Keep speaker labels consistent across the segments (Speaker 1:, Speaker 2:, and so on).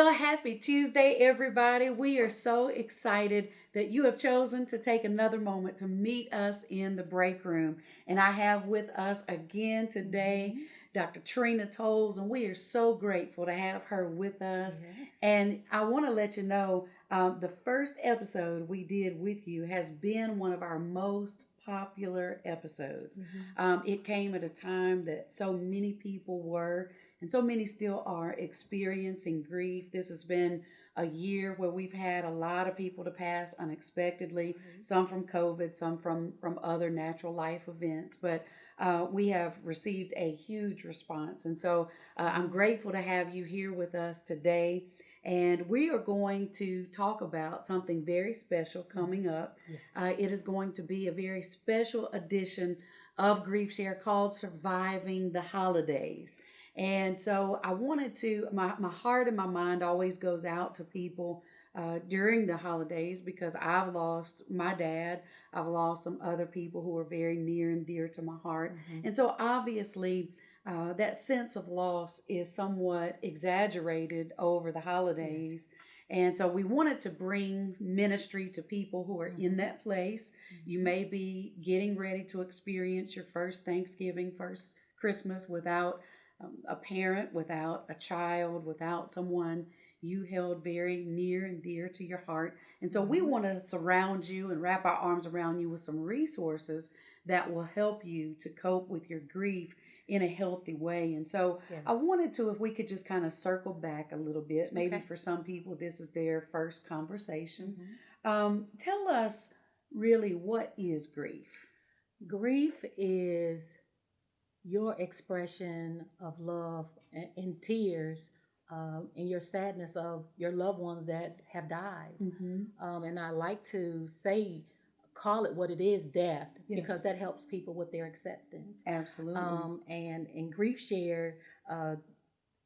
Speaker 1: Well, happy Tuesday, everybody. We are so excited that you have chosen to take another moment to meet us in the break room. And I have with us again today Dr. Trina Toles, and we are so grateful to have her with us.
Speaker 2: Yes.
Speaker 1: And I want to let you know the first episode we did with you has been one of our most popular episodes. It came at a time that so many people were and so many still are experiencing grief. This has been a year where we've had a lot of people to pass unexpectedly, some from COVID, some from other natural life events. But we have received a huge response. And so I'm grateful to have you here with us today. And we are going to talk about something very special coming up.
Speaker 2: Yes.
Speaker 1: It is going to be a very special edition of Grief Share called Surviving the Holidays. And so I wanted to, my heart and my mind always goes out to people during the holidays because I've lost my dad. I've lost some other people who are very near and dear to my heart. And so obviously, that sense of loss is somewhat exaggerated over the holidays.
Speaker 2: Yes.
Speaker 1: And so we wanted to bring ministry to people who are in that place. You may be getting ready to experience your first Thanksgiving, first Christmas without a parent, without a child, without someone you held very near and dear to your heart. And so we want to surround you and wrap our arms around you with some resources that will help you to cope with your grief in a healthy way. And so
Speaker 2: Yes.
Speaker 1: I wanted to, if we could just kind of circle back a little bit, maybe
Speaker 2: Okay.
Speaker 1: for some people, this is their first conversation. Tell us really, what is grief?
Speaker 2: Grief is your expression of love in tears, and your sadness of your loved ones that have died. And I like to say, call it what it is, death, because
Speaker 1: Yes,
Speaker 2: that helps people with their acceptance.
Speaker 1: absolutely.
Speaker 2: And in Grief Share,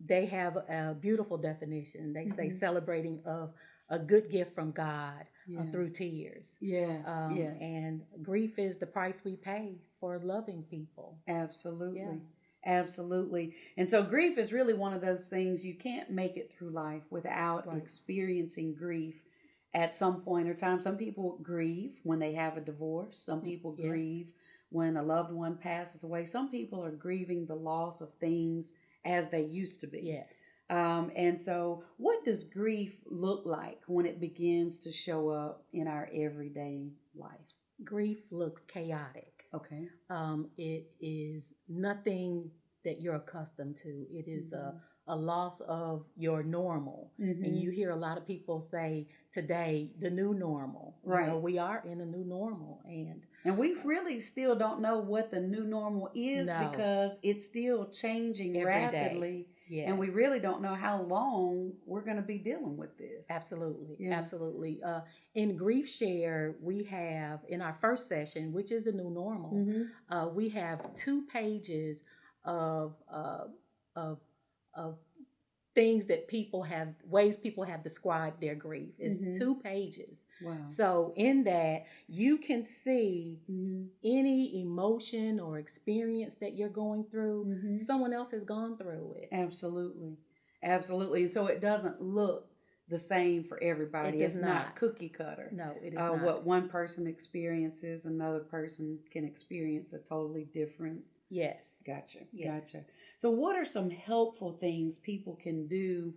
Speaker 2: they have a beautiful definition. They say celebrating of a good gift from God
Speaker 1: Yeah.
Speaker 2: through tears.
Speaker 1: Yeah, yeah,
Speaker 2: And grief is the price we pay for loving people.
Speaker 1: absolutely.
Speaker 2: Yeah.
Speaker 1: Absolutely. And so grief is really one of those things you can't make it through life without
Speaker 2: Right.
Speaker 1: experiencing grief at some point or time. Some people grieve when they have a divorce. Some people
Speaker 2: Yes.
Speaker 1: grieve when a loved one passes away. Some people are grieving the loss of things as they used to be.
Speaker 2: Yes.
Speaker 1: And so what does grief look like when it begins to show up in our everyday life?
Speaker 2: Grief looks chaotic.
Speaker 1: Okay.
Speaker 2: It is nothing that you're accustomed to. It is a loss of your normal. And you hear a lot of people say today, the new normal.
Speaker 1: Right.
Speaker 2: You know, we are in a new normal.
Speaker 1: And we really still don't know what the new normal is
Speaker 2: No.
Speaker 1: because it's still changing
Speaker 2: Every day.
Speaker 1: rapidly.
Speaker 2: Yes.
Speaker 1: And we really don't know how long we're going to be dealing with this.
Speaker 2: Absolutely.
Speaker 1: Yeah.
Speaker 2: Absolutely. In Grief Share, we have, in our first session, which is the new normal, we have 2 pages of things that ways people have described their grief. It's 2 pages.
Speaker 1: Wow.
Speaker 2: So in that, you can see any emotion or experience that you're going through, someone else has gone through it.
Speaker 1: Absolutely. Absolutely. And so it doesn't look the same for everybody.
Speaker 2: It does
Speaker 1: It's not cookie cutter.
Speaker 2: No, it is not.
Speaker 1: What one person experiences, another person can experience a totally different.
Speaker 2: Yes.
Speaker 1: Gotcha.
Speaker 2: Yes.
Speaker 1: Gotcha. So what are some helpful things people can do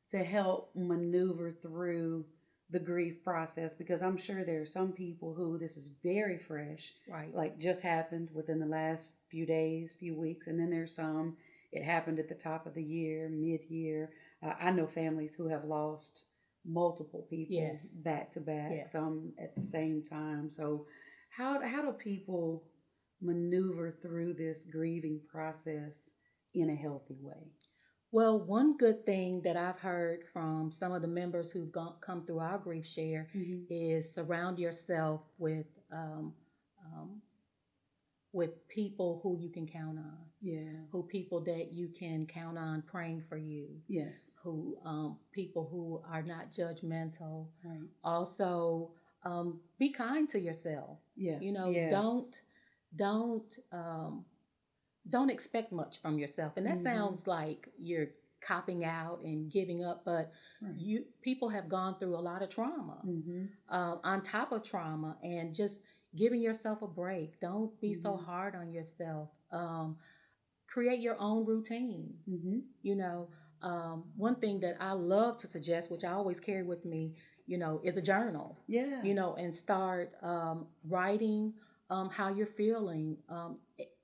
Speaker 1: to help maneuver through the grief process? Because I'm sure there are some people who this is very fresh,
Speaker 2: Right.
Speaker 1: like just happened within the last few days, few weeks. And then there's some, it happened at the top of the year, mid-year. I know families who have lost multiple people
Speaker 2: Yes.
Speaker 1: back to back,
Speaker 2: Yes.
Speaker 1: some at the same time. So how do people maneuver through this grieving process in a healthy way?
Speaker 2: Well, one good thing that I've heard from some of the members who've come through our Grief Share is surround yourself with people who you can count on.
Speaker 1: Yeah.
Speaker 2: Who people that you can count on praying for you.
Speaker 1: Yes.
Speaker 2: Who people who are not judgmental.
Speaker 1: Right.
Speaker 2: Also, be kind to yourself.
Speaker 1: Yeah.
Speaker 2: You know,
Speaker 1: Yeah.
Speaker 2: don't expect much from yourself. And that sounds like you're copping out and giving up, but
Speaker 1: Right.
Speaker 2: people have gone through a lot of trauma,
Speaker 1: Mm-hmm.
Speaker 2: on top of trauma, and just giving yourself a break. Don't be so
Speaker 1: Mm-hmm.
Speaker 2: hard on yourself. Create your own routine.
Speaker 1: Mm-hmm.
Speaker 2: You know, one thing that I love to suggest, which I always carry with me, is a journal.
Speaker 1: Yeah.
Speaker 2: And start writing how you're feeling.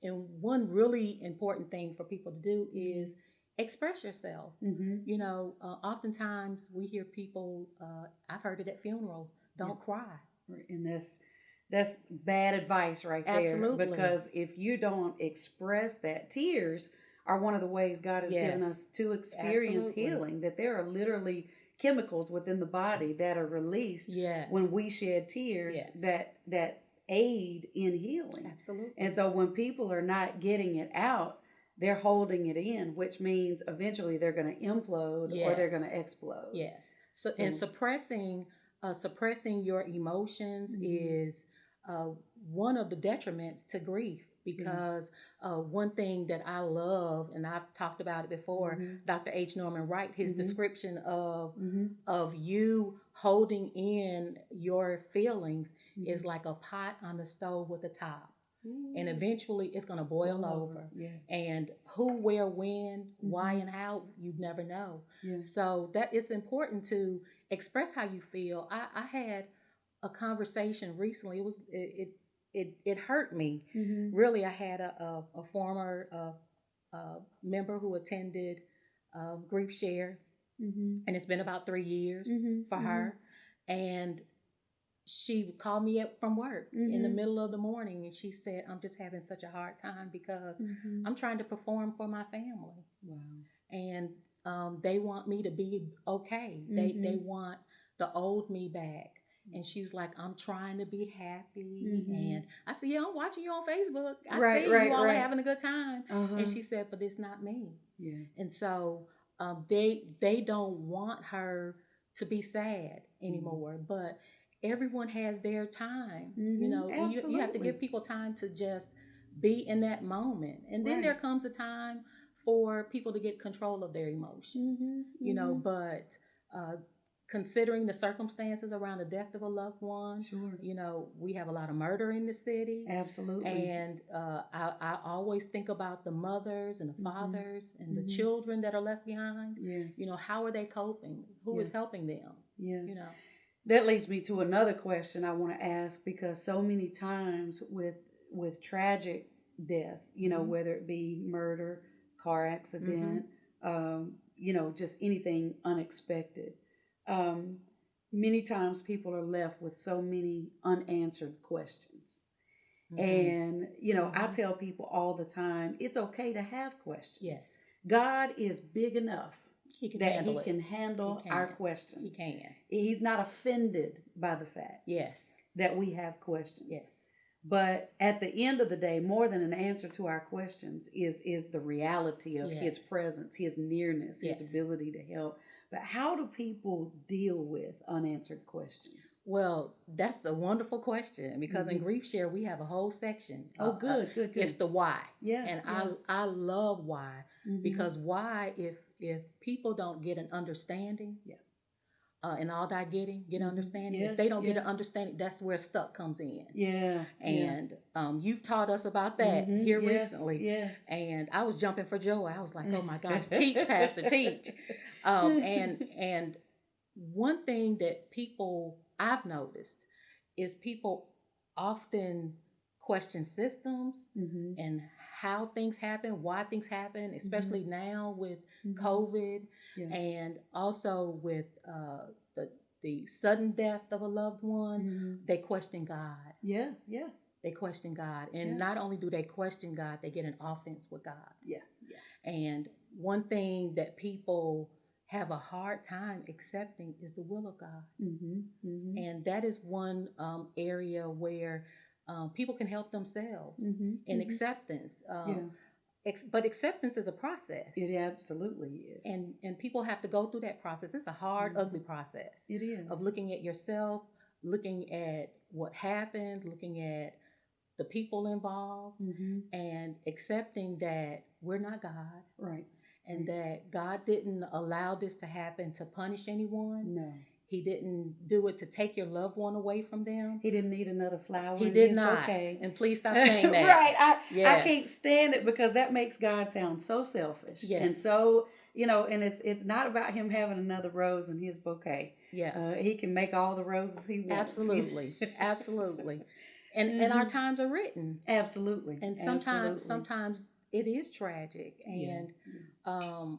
Speaker 2: And one really important thing for people to do is express yourself.
Speaker 1: Mm-hmm.
Speaker 2: Oftentimes we hear people, I've heard it at funerals,
Speaker 1: Yeah.
Speaker 2: don't cry.
Speaker 1: Right. And that's bad advice right there,
Speaker 2: Absolutely.
Speaker 1: because if you don't express that, tears are one of the ways God has given
Speaker 2: Yes,
Speaker 1: us to experience
Speaker 2: absolutely.
Speaker 1: healing. That there are literally chemicals within the body that are released when
Speaker 2: Yes,
Speaker 1: we shed tears
Speaker 2: yes,
Speaker 1: that aid in healing. And
Speaker 2: absolutely.
Speaker 1: so when people are not getting it out, they're holding it in, which means eventually they're going to implode or they're going
Speaker 2: Yes,
Speaker 1: to explode.
Speaker 2: yes. So, and
Speaker 1: So,
Speaker 2: suppressing your emotions
Speaker 1: mhm,
Speaker 2: is uh, one of the detriments to grief,
Speaker 1: yeah.
Speaker 2: because one thing that I love, and I've talked about it before,
Speaker 1: Mhm.
Speaker 2: Dr. H. Norman Wright, his
Speaker 1: Mhm.
Speaker 2: description of
Speaker 1: Mhm.
Speaker 2: you holding in your feelings is
Speaker 1: Mhm.
Speaker 2: like a pot on the stove with a top, and
Speaker 1: Ooh,
Speaker 2: eventually it's going to boil
Speaker 1: boil over.
Speaker 2: over.
Speaker 1: Yeah.
Speaker 2: And who, where, when, why,
Speaker 1: Mhm.
Speaker 2: and how, you never know.
Speaker 1: Yeah.
Speaker 2: So that it's important to express how you feel. I had a conversation recently. It hurt me.
Speaker 1: Mhm.
Speaker 2: Really, I had a former member who attended Grief Share,
Speaker 1: Mhm.
Speaker 2: and it's been about 3 years
Speaker 1: Mhm.
Speaker 2: for
Speaker 1: Mhm.
Speaker 2: her. And she called me up from work in the
Speaker 1: Mhm.
Speaker 2: middle of the morning, and she said, I'm just having such a hard time because
Speaker 1: Mhm.
Speaker 2: I'm trying to perform for my family.
Speaker 1: Wow.
Speaker 2: And they want me to be okay. They
Speaker 1: Mhm.
Speaker 2: want the old me back. And she's like, I'm trying to be happy. And
Speaker 1: Mhm.
Speaker 2: I said, yeah, I'm watching you on Facebook. I
Speaker 1: Right.
Speaker 2: see you
Speaker 1: Right.
Speaker 2: all are
Speaker 1: Right.
Speaker 2: having a good time.
Speaker 1: Uh
Speaker 2: And
Speaker 1: huh.
Speaker 2: she said, but it's not me.
Speaker 1: Yeah.
Speaker 2: And so they don't want her to be sad
Speaker 1: Mhm.
Speaker 2: anymore. But everyone has their time,
Speaker 1: Mhm.
Speaker 2: and you have to give
Speaker 1: Absolutely.
Speaker 2: people time to just be in that moment. And then there
Speaker 1: Right.
Speaker 2: comes a time for people to get control of their emotions,
Speaker 1: Mhm. Mhm.
Speaker 2: but uh, considering the circumstances around the death of a loved one,
Speaker 1: Sure.
Speaker 2: we have a lot of murder in the city.
Speaker 1: Absolutely.
Speaker 2: And I always think about the mothers and the
Speaker 1: Mhm.
Speaker 2: fathers and the
Speaker 1: Mhm.
Speaker 2: children that are left behind.
Speaker 1: Yes.
Speaker 2: How are they coping? Who
Speaker 1: Yeah.
Speaker 2: is helping them?
Speaker 1: Yeah.
Speaker 2: You know.
Speaker 1: That leads me to another question I want to ask, because so many times with tragic death,
Speaker 2: Mm-hmm.
Speaker 1: whether it be murder, car
Speaker 2: Mm-hmm.
Speaker 1: accident, just anything unexpected, um, many times people are left with so many unanswered questions.
Speaker 2: Mm-hmm.
Speaker 1: And I
Speaker 2: Mm-hmm.
Speaker 1: tell people all the time, it's okay to have questions.
Speaker 2: Yes,
Speaker 1: God is big enough
Speaker 2: he can
Speaker 1: that he
Speaker 2: handle it.
Speaker 1: can
Speaker 2: He
Speaker 1: handle our
Speaker 2: can. He
Speaker 1: questions.
Speaker 2: can.
Speaker 1: He's not offended by the fact
Speaker 2: Yes.
Speaker 1: that we have questions.
Speaker 2: Yes.
Speaker 1: But at the end of the day, more than an answer to our questions is the reality of his
Speaker 2: Yes.
Speaker 1: presence, his nearness, his
Speaker 2: Yes.
Speaker 1: ability to help. But how do people deal with unanswered questions?
Speaker 2: Well, that's a wonderful question, because in
Speaker 1: Mm-hmm.
Speaker 2: Grief Share we have a whole section.
Speaker 1: Oh, good, good,
Speaker 2: It's
Speaker 1: good.
Speaker 2: the why,
Speaker 1: Yeah,
Speaker 2: and
Speaker 1: yeah.
Speaker 2: I love why,
Speaker 1: Mm-hmm.
Speaker 2: because why, if people don't get an understanding,
Speaker 1: Yeah.
Speaker 2: and all that get
Speaker 1: Mm-hmm.
Speaker 2: understanding. If they
Speaker 1: Yes,
Speaker 2: don't get an
Speaker 1: yes.
Speaker 2: understanding, that's where stuck comes in.
Speaker 1: Yeah, yeah.
Speaker 2: And you've taught us about that
Speaker 1: Mm-hmm.
Speaker 2: here
Speaker 1: Yes,
Speaker 2: recently,
Speaker 1: yes.
Speaker 2: and I was jumping for joy. I was like, oh my gosh, teach, Pastor, teach. And one thing that people I've noticed is people often question systems
Speaker 1: Mm-hmm.
Speaker 2: and how things happen, why things happen,
Speaker 1: Mm-hmm.
Speaker 2: especially now with
Speaker 1: Mm-hmm.
Speaker 2: COVID,
Speaker 1: Yeah.
Speaker 2: and also with the sudden death of a loved one.
Speaker 1: Mm-hmm.
Speaker 2: They question God.
Speaker 1: Yeah, yeah,
Speaker 2: They question God,
Speaker 1: yeah,
Speaker 2: and not only do they question God, they get an offense with God.
Speaker 1: yeah, yeah.
Speaker 2: And one thing that people have a hard time accepting is the will of God.
Speaker 1: Mm-hmm. Mm-hmm.
Speaker 2: And that is one area where people can help themselves
Speaker 1: Mm-hmm.
Speaker 2: in
Speaker 1: Mm-hmm.
Speaker 2: acceptance.
Speaker 1: Yeah,
Speaker 2: But acceptance is a process.
Speaker 1: it absolutely is.
Speaker 2: And people have to go through that process. It's a hard, ugly process
Speaker 1: It
Speaker 2: of
Speaker 1: is.
Speaker 2: looking at yourself, looking at what happened, looking at the people involved,
Speaker 1: Mm-hmm.
Speaker 2: and accepting that we're not God,
Speaker 1: Right.
Speaker 2: and that God didn't allow this to happen to punish anyone.
Speaker 1: No.
Speaker 2: He didn't do it to take your loved one away from them.
Speaker 1: He didn't need another flower
Speaker 2: He
Speaker 1: in
Speaker 2: did
Speaker 1: his
Speaker 2: not.
Speaker 1: bouquet.
Speaker 2: And please stop saying that.
Speaker 1: Right. I
Speaker 2: Yes.
Speaker 1: can't stand it because that makes God sound so selfish.
Speaker 2: Yes.
Speaker 1: And so, and it's not about him having another rose in his bouquet.
Speaker 2: Yeah.
Speaker 1: He can make all the roses he wants.
Speaker 2: Absolutely. Absolutely. And our times are written.
Speaker 1: Absolutely.
Speaker 2: And sometimes it is tragic. And our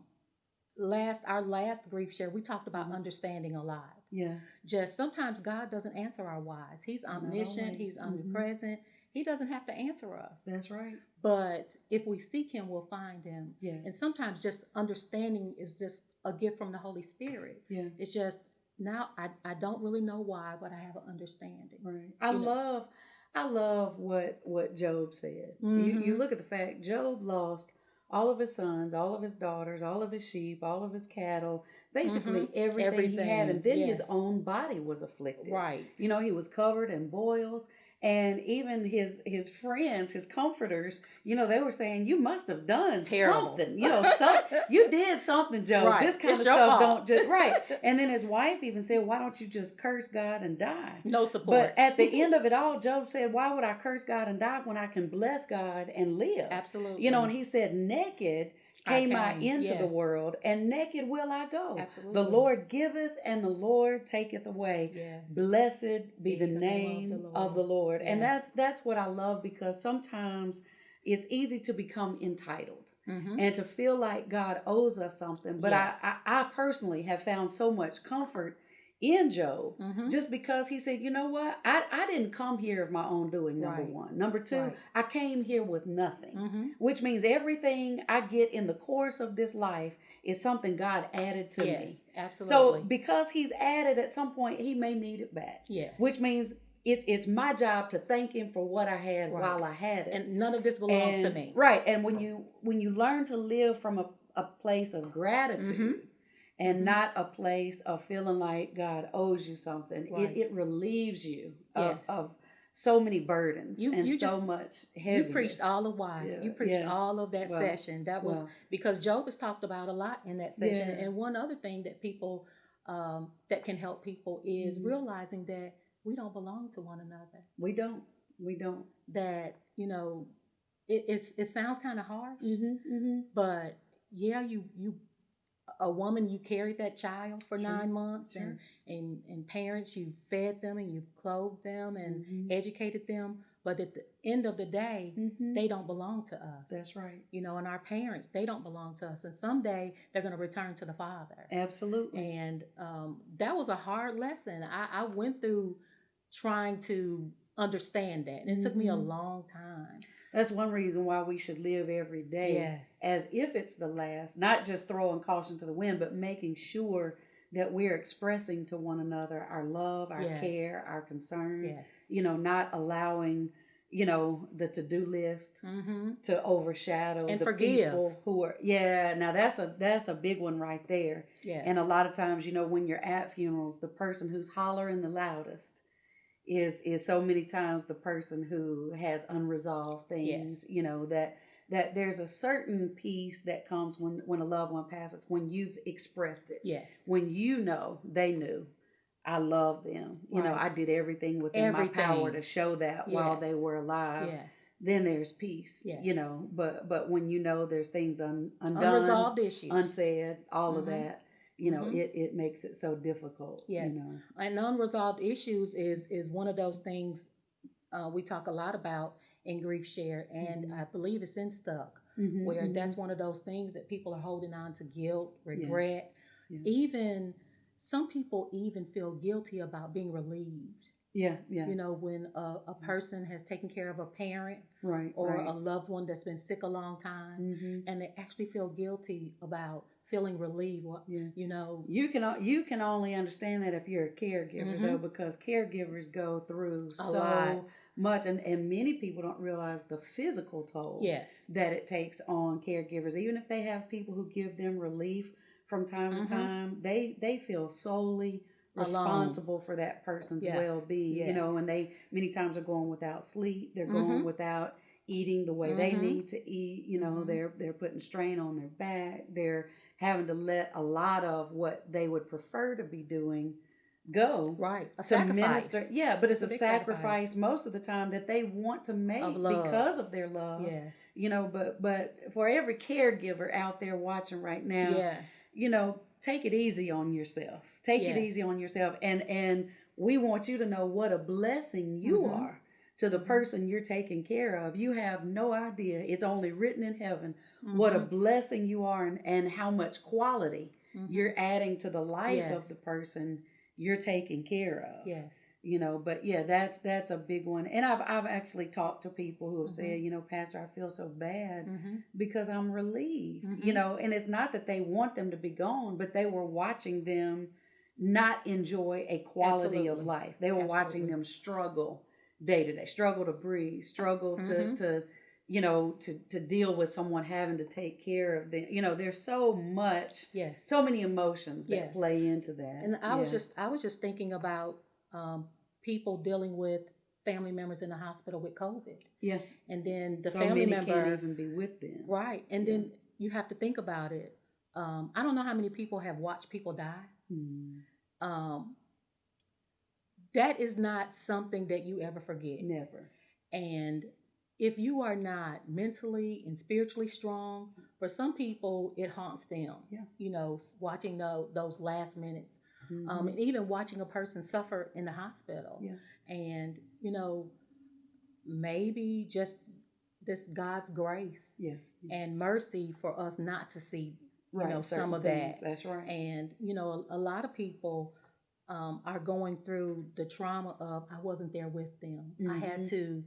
Speaker 2: last grief share, we talked about understanding a lot.
Speaker 1: Yeah.
Speaker 2: Just sometimes God doesn't answer our whys. He's omniscient, he's omnipresent. He doesn't have to answer us.
Speaker 1: That's right.
Speaker 2: But if we seek him, we'll find him.
Speaker 1: Yeah.
Speaker 2: And sometimes just understanding is just a gift from the Holy Spirit.
Speaker 1: Yeah.
Speaker 2: It's just now I don't really know why, but I have an understanding.
Speaker 1: Right. I love what Job said.
Speaker 2: Mm-hmm.
Speaker 1: You look at the fact Job lost all of his sons, all of his daughters, all of his sheep, all of his cattle, basically everything he had, and then his own body was afflicted.
Speaker 2: Right.
Speaker 1: He was covered in boils, and even his friends, his comforters, they were saying, "You must have done something. You did something, Job.
Speaker 2: Right.
Speaker 1: This kind of stuff don't just right." And then his wife even said, "Why don't you just curse God and die?"
Speaker 2: No support.
Speaker 1: But at the end of it all, Job said, "Why would I curse God and die when I can bless God and live?"
Speaker 2: Absolutely.
Speaker 1: And he said, "Naked came I into the world, and naked will I go.
Speaker 2: Absolutely.
Speaker 1: The Lord giveth, and the Lord taketh away.
Speaker 2: Yes.
Speaker 1: Blessed be the name of the Lord."
Speaker 2: Yes.
Speaker 1: And that's what I love, because sometimes it's easy to become entitled and to feel like God owes us something. But I personally have found so much comfort in Job, just because he said, "You know what? I didn't come here of my own doing, number one. Number two, I came here with nothing, which means everything I get in the course of this life is something God added to me."
Speaker 2: Absolutely.
Speaker 1: So because he's added, at some point he may need it back.
Speaker 2: Yes.
Speaker 1: Which means it's my job to thank him for what I had while I had it.
Speaker 2: And none of this belongs to me.
Speaker 1: Right. And when you learn to live from a place of gratitude, and not a place of feeling like God owes you something, it relieves you of so many burdens so much heaviness.
Speaker 2: You preached all of why. You preached all of that session. That was because Job is talked about a lot in that session. And one other thing that people that can help people is realizing that we don't belong to one another.
Speaker 1: We don't.
Speaker 2: That it sounds kind of harsh, but you a woman, you carried that child for 9 months, and parents, you fed them and you clothed them and educated them. But at the end of the day, they don't belong to us.
Speaker 1: That's right.
Speaker 2: And our parents, they don't belong to us. And someday they're going to return to the Father.
Speaker 1: Absolutely.
Speaker 2: And that was a hard lesson. I went through trying to understand that. And it took me a long time.
Speaker 1: That's one reason why we should live every day as if it's the last, not just throwing caution to the wind, but making sure that we're expressing to one another our love, our care, our concern, not allowing, the to-do list to overshadow
Speaker 2: and
Speaker 1: the
Speaker 2: forgive.
Speaker 1: People who are, now that's a big one right there.
Speaker 2: Yes.
Speaker 1: And a lot of times, when you're at funerals, the person who's hollering the loudest is so many times the person who has unresolved things, that there's a certain peace that comes when a loved one passes, when you've expressed it.
Speaker 2: Yes.
Speaker 1: When they knew I love them. I did everything within my power to show that while they were alive.
Speaker 2: Yes.
Speaker 1: Then there's peace.
Speaker 2: Yes.
Speaker 1: But when there's things undone,
Speaker 2: unresolved issues,
Speaker 1: unsaid, all of that. It makes it so difficult.
Speaker 2: Yes. And unresolved issues is one of those things we talk a lot about in Grief Share, and I believe it's in Stuck, where that's one of those things that people are holding on to: guilt, regret. Even some people even feel guilty about being relieved. Yeah. When a person has taken care of a parent, or a loved one that's been sick a long time, and they actually feel guilty about feeling relieved. You
Speaker 1: can only understand that if you're a caregiver, though, because caregivers go through so much, and many people don't realize the physical toll that it takes on caregivers. Even if they have people who give them relief from time to time, they feel solely responsible for that person's well-being. And they many times are going without sleep. They're going without eating the way they
Speaker 2: Mm-hmm.
Speaker 1: need to eat. You know,
Speaker 2: Mm-hmm.
Speaker 1: they're putting strain on their back. They're having to let a lot of what they would prefer to be doing go
Speaker 2: Right. A
Speaker 1: to minister.
Speaker 2: sacrifice.
Speaker 1: Yeah, but it's
Speaker 2: It's a
Speaker 1: a
Speaker 2: big sacrifice
Speaker 1: sacrifice most of the time that they want to
Speaker 2: of
Speaker 1: make
Speaker 2: love.
Speaker 1: because of their love.
Speaker 2: Yes.
Speaker 1: You know, but for every caregiver out there watching right now,
Speaker 2: Yes.
Speaker 1: you know, take it easy on yourself. Take it easy
Speaker 2: Yes.
Speaker 1: on yourself, and we want you to know what a blessing you
Speaker 2: Mm-hmm.
Speaker 1: are to the
Speaker 2: Mm-hmm.
Speaker 1: person you're taking care of. You have no idea. It's only written in heaven what a
Speaker 2: Mm-hmm.
Speaker 1: blessing you are, and how much quality
Speaker 2: Mm-hmm.
Speaker 1: you're adding to the life of the
Speaker 2: Yes.
Speaker 1: person you're taking care of.
Speaker 2: Yes.
Speaker 1: You know, but yeah, that's a big one. And I've actually talked to people who have
Speaker 2: Mm-hmm.
Speaker 1: said, you know, Pastor, I feel so bad
Speaker 2: Mm-hmm.
Speaker 1: because I'm relieved. You
Speaker 2: Mm-hmm.
Speaker 1: know, and it's not that they want them to be gone, but they were watching them not enjoy a quality of
Speaker 2: Absolutely.
Speaker 1: life. They were watching
Speaker 2: Absolutely.
Speaker 1: them struggle day to day, struggle to breathe, struggle
Speaker 2: Mm-hmm.
Speaker 1: to you know, to deal with someone having to take care of them. You know, there's so much,
Speaker 2: Yes.
Speaker 1: so many emotions that
Speaker 2: Yes.
Speaker 1: play into that.
Speaker 2: And
Speaker 1: Yeah.
Speaker 2: I was just thinking about um, people dealing with family members in the hospital with COVID,
Speaker 1: Yeah.
Speaker 2: and then the
Speaker 1: So
Speaker 2: family
Speaker 1: many can't
Speaker 2: member,
Speaker 1: even be with them.
Speaker 2: right? And
Speaker 1: Yeah.
Speaker 2: then you have to think about it. I don't know how many people have watched people die.
Speaker 1: Hmm.
Speaker 2: Um, that is not something that you ever forget.
Speaker 1: Never.
Speaker 2: And if you are not mentally and spiritually strong, for some people, it haunts them.
Speaker 1: Yeah.
Speaker 2: You know, watching those last minutes,
Speaker 1: Hmm.
Speaker 2: and even watching a person suffer in the hospital.
Speaker 1: Yeah.
Speaker 2: And, you know, maybe just this God's grace
Speaker 1: Yeah.
Speaker 2: and mercy for us not to see, you know,
Speaker 1: Right.
Speaker 2: some
Speaker 1: Certain
Speaker 2: of
Speaker 1: things.
Speaker 2: that.
Speaker 1: That's right.
Speaker 2: And, you know, a lot of people are going through the trauma of I wasn't there with them. I had
Speaker 1: Hmm.
Speaker 2: to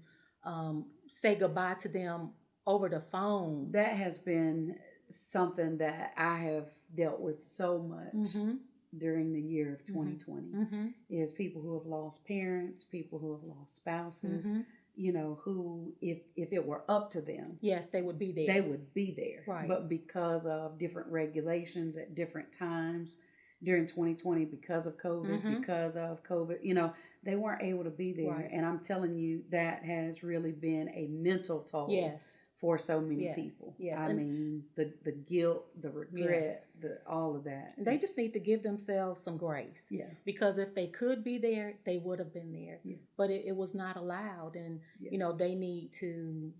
Speaker 2: say goodbye to them over the phone.
Speaker 1: That has been something that I have dealt with so much
Speaker 2: Mm-hmm.
Speaker 1: during the year of
Speaker 2: Mm-hmm.
Speaker 1: 2020
Speaker 2: Mm-hmm.
Speaker 1: is people who have lost parents, people who have lost spouses,
Speaker 2: Mm-hmm.
Speaker 1: you know, who if it were up to them,
Speaker 2: Yes, they would be there.
Speaker 1: they would be there.
Speaker 2: Right.
Speaker 1: But because of different regulations at different times during 2020, because of COVID,
Speaker 2: Mm-hmm.
Speaker 1: you know, they weren't able to be there.
Speaker 2: Right.
Speaker 1: And I'm telling you, that has really been a mental toll
Speaker 2: Yes.
Speaker 1: for so many
Speaker 2: Yes.
Speaker 1: people.
Speaker 2: Yes.
Speaker 1: I mean, the guilt, the regret,
Speaker 2: Yes.
Speaker 1: the all of that.
Speaker 2: They just need to give themselves some grace.
Speaker 1: Yeah.
Speaker 2: Because if they could be there, they would have been there.
Speaker 1: Yeah.
Speaker 2: But it was not allowed. And,
Speaker 1: Yeah.
Speaker 2: you know, they need to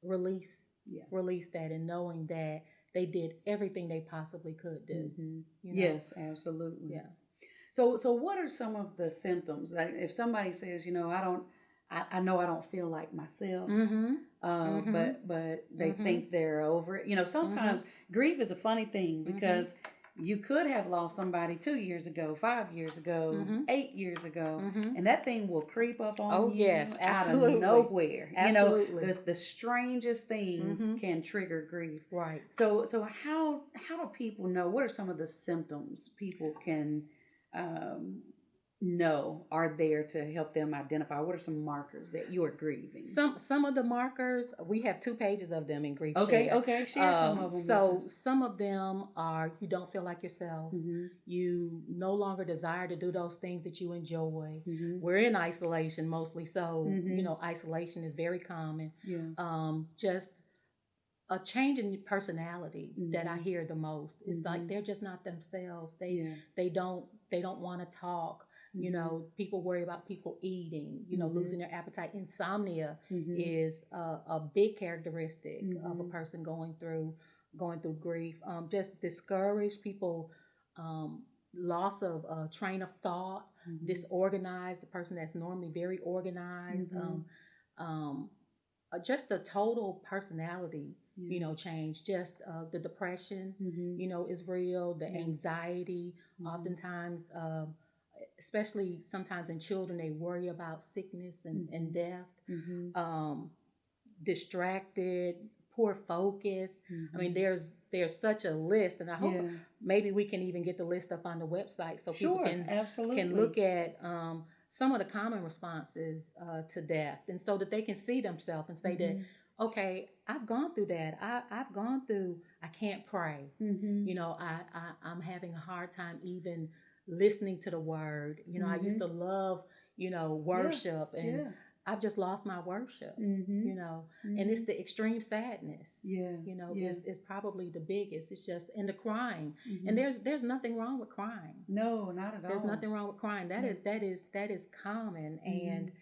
Speaker 2: release
Speaker 1: Yeah.
Speaker 2: release that, and knowing that they did everything they possibly could do.
Speaker 1: Mm-hmm.
Speaker 2: You know?
Speaker 1: Yes, absolutely.
Speaker 2: Yeah.
Speaker 1: So what are some of the symptoms? Like if somebody says, you know, I know I don't feel like myself,
Speaker 2: Mm-hmm. Mm-hmm.
Speaker 1: but they
Speaker 2: Mm-hmm.
Speaker 1: think they're over it. You know, sometimes grief is a funny thing because you could have lost somebody 2 years ago, 5 years ago,
Speaker 2: Mm-hmm.
Speaker 1: 8 years ago,
Speaker 2: Mm-hmm.
Speaker 1: and that thing will creep up on
Speaker 2: Oh,
Speaker 1: you
Speaker 2: yes,
Speaker 1: out of
Speaker 2: absolutely.
Speaker 1: nowhere.
Speaker 2: Absolutely.
Speaker 1: You know, the strangest things
Speaker 2: Mm-hmm.
Speaker 1: can trigger grief.
Speaker 2: Right.
Speaker 1: So how do people know? What are some of the symptoms people can know are there to help them identify? What are some markers that you are grieving?
Speaker 2: Some of the markers, we have 2 pages of them in Grief
Speaker 1: Okay,
Speaker 2: Share.
Speaker 1: okay, share some of them.
Speaker 2: So
Speaker 1: with us.
Speaker 2: some of them are you don't feel like yourself.
Speaker 1: Mm-hmm.
Speaker 2: You no longer desire to do those things that you enjoy.
Speaker 1: Mm-hmm.
Speaker 2: We're in isolation mostly, so
Speaker 1: Mhm.
Speaker 2: you know isolation is very common.
Speaker 1: Yeah.
Speaker 2: Just a change in personality that I
Speaker 1: Mhm.
Speaker 2: hear the most. It's
Speaker 1: Mhm.
Speaker 2: like they're just not themselves.
Speaker 1: Yeah.
Speaker 2: They don't want to talk. You
Speaker 1: Mhm.
Speaker 2: know, people worry about people eating, you know,
Speaker 1: Mhm.
Speaker 2: losing their appetite. Insomnia
Speaker 1: Mhm.
Speaker 2: is a big characteristic of a
Speaker 1: Mhm.
Speaker 2: person going through grief. Just discouraged people, loss of train of thought,
Speaker 1: Mhm.
Speaker 2: disorganized. The person that's normally very organized.
Speaker 1: Mhm.
Speaker 2: Um, just the total personality,
Speaker 1: Yeah.
Speaker 2: you know, change. Just the depression,
Speaker 1: Mhm.
Speaker 2: you know, is real. The
Speaker 1: Yeah.
Speaker 2: anxiety,
Speaker 1: Mhm.
Speaker 2: oftentimes, especially sometimes in children, they worry about sickness and death.
Speaker 1: Mhm.
Speaker 2: Distracted, poor focus. I mean,
Speaker 1: Mhm.
Speaker 2: there's such a list, and I hope
Speaker 1: Yeah.
Speaker 2: maybe we can even get the list up on the website so people
Speaker 1: Sure, absolutely.
Speaker 2: can look at some of the common responses to death, and so that they can see themselves and say that,
Speaker 1: Mhm.
Speaker 2: okay, I've gone through that. I've gone through. I can't pray.
Speaker 1: Mhm.
Speaker 2: You know, I'm having a hard time even listening to the word. You know, I used
Speaker 1: Mhm.
Speaker 2: to love, you know,
Speaker 1: Yeah.
Speaker 2: worship and
Speaker 1: Yeah.
Speaker 2: I've just lost my worship,
Speaker 1: Mm-hmm.
Speaker 2: you know, and
Speaker 1: Mm-hmm.
Speaker 2: it's the extreme sadness,
Speaker 1: Yeah.
Speaker 2: you know,
Speaker 1: Yeah.
Speaker 2: is probably the biggest. It's just, and the crying, and
Speaker 1: Mm-hmm.
Speaker 2: there's nothing wrong with crying.
Speaker 1: No, not at
Speaker 2: There's
Speaker 1: all.
Speaker 2: nothing wrong with crying.
Speaker 1: Yeah.
Speaker 2: That is common,
Speaker 1: Mm-hmm.
Speaker 2: and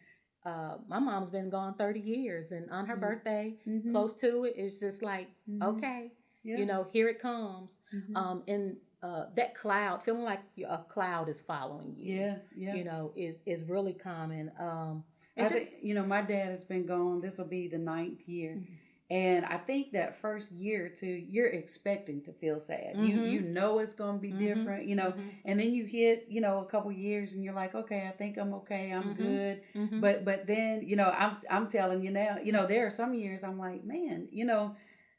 Speaker 2: my mom's been gone 30 years, and on her
Speaker 1: Yeah.
Speaker 2: birthday,
Speaker 1: Mm-hmm.
Speaker 2: close to it, it's just like,
Speaker 1: Mm-hmm.
Speaker 2: okay,
Speaker 1: Yeah.
Speaker 2: you know, here it comes.
Speaker 1: Mm-hmm.
Speaker 2: And that cloud, feeling like a cloud is following you,
Speaker 1: Yeah. Yeah.
Speaker 2: you know, is really common.
Speaker 1: I
Speaker 2: It's just,
Speaker 1: think, my dad has been gone. This will be the 9th year.
Speaker 2: mm-hmm,
Speaker 1: And I think that first year or two, you're expecting to feel sad. You
Speaker 2: mm-hmm,
Speaker 1: know it's going to be different,
Speaker 2: mm-hmm,
Speaker 1: and then you hit, a couple years and you're like, okay, I think I'm okay. I'm
Speaker 2: mm-hmm,
Speaker 1: good.
Speaker 2: mm-hmm.
Speaker 1: But then, I'm telling you now, there are some years I'm like, man,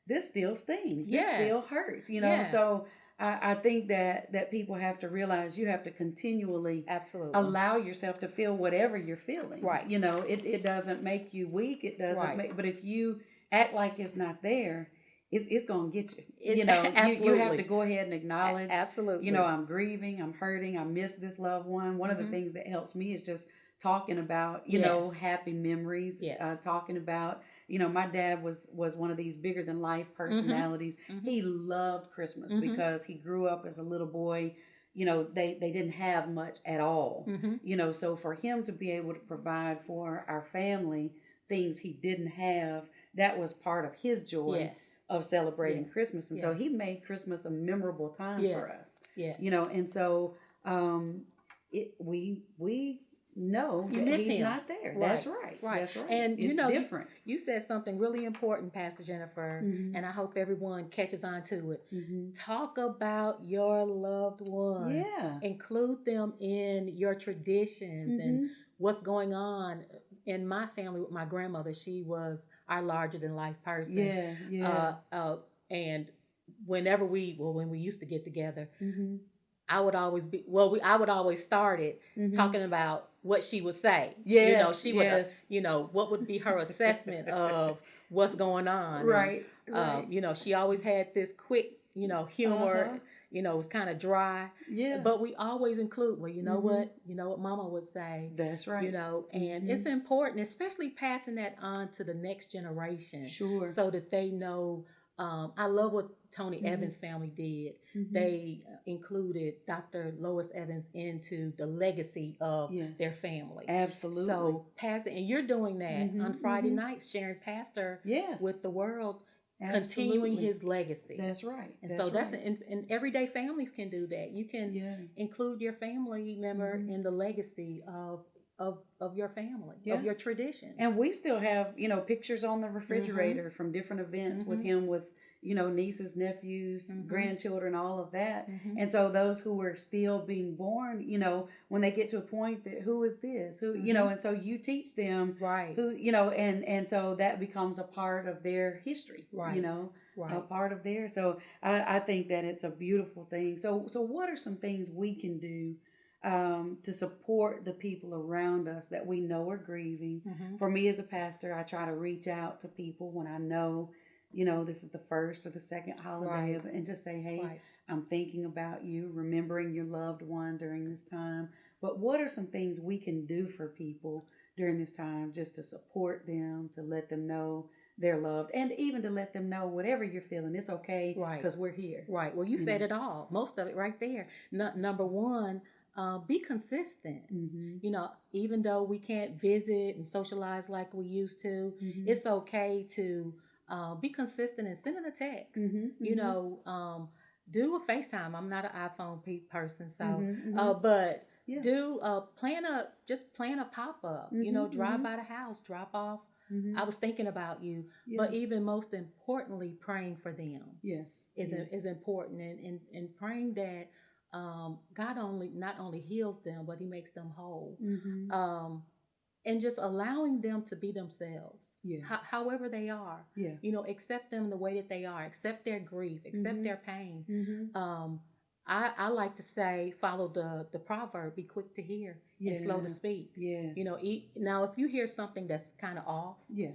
Speaker 1: this still stings. This still
Speaker 2: Yes,
Speaker 1: hurts.
Speaker 2: yes,
Speaker 1: So I think that people have to realize you have to continually
Speaker 2: absolutely,
Speaker 1: allow yourself to feel whatever you're feeling.
Speaker 2: right,
Speaker 1: It doesn't make you weak. It doesn't
Speaker 2: right.
Speaker 1: make, but if you act like it's not there, it's gonna get you.
Speaker 2: It
Speaker 1: You have to
Speaker 2: absolutely,
Speaker 1: go ahead and acknowledge,
Speaker 2: absolutely.
Speaker 1: I'm grieving, I'm hurting, I miss this loved one. One of the
Speaker 2: Mm-hmm.
Speaker 1: things that helps me is just talking about,
Speaker 2: Yes,
Speaker 1: happy memories,
Speaker 2: yes.
Speaker 1: talking about, my dad was one of these bigger than life
Speaker 2: Mm-hmm.
Speaker 1: personalities.
Speaker 2: Mm-hmm.
Speaker 1: He loved Christmas
Speaker 2: Mm-hmm.
Speaker 1: because he grew up as a little boy. They didn't have much at all.
Speaker 2: Mm-hmm.
Speaker 1: So for him to be able to provide for our family things he didn't have, that was part of his joy
Speaker 2: Yes.
Speaker 1: of celebrating
Speaker 2: Yes.
Speaker 1: Christmas. And so
Speaker 2: Yes.
Speaker 1: he made Christmas a memorable time
Speaker 2: Yes.
Speaker 1: for us.
Speaker 2: Yes.
Speaker 1: And so we know
Speaker 2: You
Speaker 1: that
Speaker 2: miss
Speaker 1: he's
Speaker 2: him.
Speaker 1: not there.
Speaker 2: Right.
Speaker 1: That's right.
Speaker 2: Right.
Speaker 1: That's right.
Speaker 2: And
Speaker 1: It's
Speaker 2: you
Speaker 1: different.
Speaker 2: you said something really important, Pastor Jennifer,
Speaker 1: Mm-hmm.
Speaker 2: and I hope everyone catches on to it.
Speaker 1: Mm-hmm.
Speaker 2: Talk about your loved one.
Speaker 1: Yeah.
Speaker 2: Include them in your traditions
Speaker 1: Mm-hmm.
Speaker 2: and what's going on. In my family with my grandmother, she was our larger than life person.
Speaker 1: Yeah. Yeah.
Speaker 2: And when we used to get together,
Speaker 1: Mm-hmm.
Speaker 2: I would always I would always start it
Speaker 1: Mm-hmm.
Speaker 2: talking about what she would say.
Speaker 1: Yes.
Speaker 2: She would,
Speaker 1: Yes.
Speaker 2: what would be her assessment of what's going on.
Speaker 1: Right.
Speaker 2: And,
Speaker 1: Right.
Speaker 2: she always had this quick, humor.
Speaker 1: Uh-huh.
Speaker 2: It was kind of dry.
Speaker 1: Yeah.
Speaker 2: But we always include,
Speaker 1: Mhm.
Speaker 2: you know what Mama would say.
Speaker 1: That's right.
Speaker 2: And
Speaker 1: Mhm.
Speaker 2: it's important, especially passing that on to the next generation.
Speaker 1: Sure.
Speaker 2: So that they know. I love what Tony
Speaker 1: Mhm.
Speaker 2: Evans' family did.
Speaker 1: Mhm.
Speaker 2: They included Dr. Lois Evans into the legacy of
Speaker 1: Yes.
Speaker 2: their family.
Speaker 1: Absolutely.
Speaker 2: So passing, and you're doing that
Speaker 1: Mhm.
Speaker 2: on Friday
Speaker 1: Mhm.
Speaker 2: nights, sharing pastor
Speaker 1: Yes.
Speaker 2: with the world,
Speaker 1: Absolutely.
Speaker 2: continuing his legacy.
Speaker 1: That's right.
Speaker 2: And
Speaker 1: That's
Speaker 2: so that's
Speaker 1: right.
Speaker 2: and everyday families can do that. You can
Speaker 1: Yeah.
Speaker 2: include your family member
Speaker 1: Mhm.
Speaker 2: in the legacy of your family,
Speaker 1: Yeah.
Speaker 2: of your traditions.
Speaker 1: And we still have, pictures on the refrigerator from different events with
Speaker 2: Mhm.
Speaker 1: him, with, nieces, nephews,
Speaker 2: Mhm.
Speaker 1: grandchildren, all of that.
Speaker 2: Mhm.
Speaker 1: And so those who are still being born, when they get to a point that who is this, who,
Speaker 2: Mhm.
Speaker 1: and so you teach them
Speaker 2: Right.
Speaker 1: who, and so that becomes a part of their history,
Speaker 2: Right.
Speaker 1: a
Speaker 2: Right.
Speaker 1: part of their. So I think that it's a beautiful thing. So what are some things we can do to support the people around us that we know are grieving?
Speaker 2: Mhm.
Speaker 1: For me as a pastor, I try to reach out to people when I know, this is the first or the second holiday,
Speaker 2: Right.
Speaker 1: and just say, hey,
Speaker 2: Right.
Speaker 1: I'm thinking about you, remembering your loved one during this time. But what are some things we can do for people during this time just to support them, to let them know they're loved, and even to let them know whatever you're feeling, it's okay,
Speaker 2: Right.
Speaker 1: because we're here.
Speaker 2: Right. Well, you said it all. Most of it right there. Number one, be consistent.
Speaker 1: Mm-hmm.
Speaker 2: Even though we can't visit and socialize like we used to,
Speaker 1: Mm-hmm.
Speaker 2: it's okay to be consistent and send in a text.
Speaker 1: Mm-hmm.
Speaker 2: Do a FaceTime. I'm not an iPhone person, so
Speaker 1: Mm-hmm.
Speaker 2: but
Speaker 1: Yeah.
Speaker 2: do plan a pop up.
Speaker 1: Mm-hmm.
Speaker 2: Drive
Speaker 1: Mm-hmm.
Speaker 2: by the house, drop off.
Speaker 1: Mm-hmm.
Speaker 2: I was thinking about you,
Speaker 1: Yeah.
Speaker 2: but even most importantly, praying for them
Speaker 1: Yes.
Speaker 2: is important, and praying that God not only heals them, but He makes them whole.
Speaker 1: Mm-hmm.
Speaker 2: And just allowing them to be themselves,
Speaker 1: Yeah.
Speaker 2: however they are.
Speaker 1: Yeah.
Speaker 2: Accept them the way that they are, accept their grief, accept
Speaker 1: Mhm.
Speaker 2: their pain.
Speaker 1: Mm-hmm.
Speaker 2: I like to say, follow the proverb: be quick to hear and slow to speak.
Speaker 1: Yes.
Speaker 2: Now if you hear something that's kind of off,
Speaker 1: Yeah.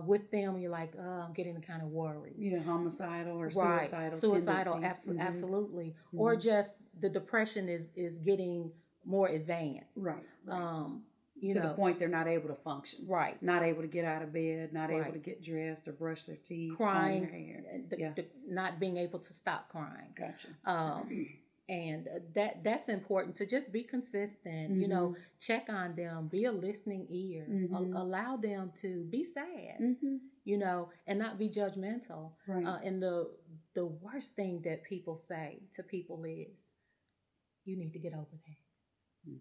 Speaker 2: with them, you're like, I'm getting kind of worried.
Speaker 1: Yeah. Homicidal or
Speaker 2: Right.
Speaker 1: suicidal.
Speaker 2: Suicidal, absolutely.
Speaker 1: Mm-hmm.
Speaker 2: Or just the depression is getting more advanced.
Speaker 1: Right.
Speaker 2: Um,
Speaker 1: to the point they're not able to function.
Speaker 2: Right.
Speaker 1: Not able to get out of bed, not able to
Speaker 2: Right.
Speaker 1: get dressed or brush their teeth,
Speaker 2: Crying,
Speaker 1: comb their hair.
Speaker 2: not being able to stop crying.
Speaker 1: Gotcha.
Speaker 2: And that's important to just be consistent.
Speaker 1: Mm-hmm.
Speaker 2: You know, check on them, be a listening ear,
Speaker 1: Mm-hmm.
Speaker 2: allow them to be sad.
Speaker 1: Mm-hmm.
Speaker 2: You know, and not be judgmental.
Speaker 1: Right.
Speaker 2: And the worst thing that people say to people is, "You need to get over that." Mm.